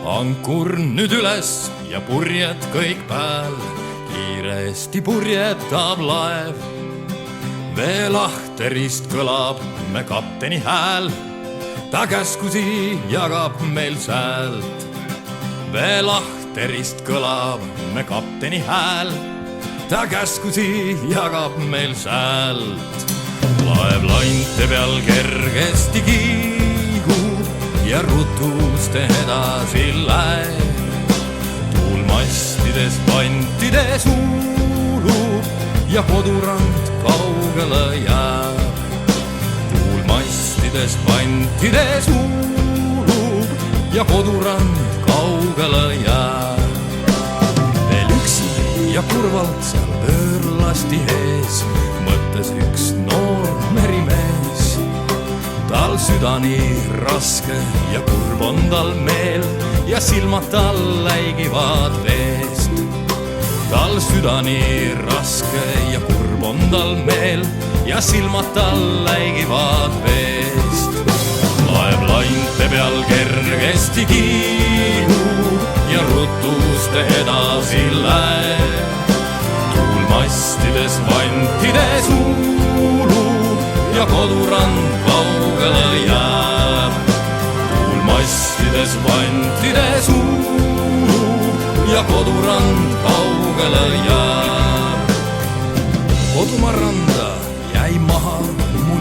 Ankur nüüd üles ja purjed kõik pääl, kiiresti purjetab laev. Veelahterist kõlab me kapteni hääl, ta käskusi jagab meil säält. Veelahterist kõlab me kapteni hääl, ta käskusi jagab meil säält. Laev lainte peal kergesti kiigub ja rutust edasi läheb. Tuul mastides vantides uulub ja kodurand kaugele jääb. Tuul mastides vantides uulub ja kodurand kaugele jääb. Veel üksi ja kurvalt seal pöörlasti ees mõttes üks noor merimees. Tal süda nii raske ja kurb on tal meel ja silmad tal läigivad veest. Tal süda nii raske ja kurb on tal meel ja silmad tal läigivad veest. Laev lainte peal kergesti kiigub ja rutuste edasi läheb. Tuul mastides vantides uulub ja kodurand kaugele jääb. Tuul mastides vantides uulub ja kodurand kaugele jääb. Kodumaa rand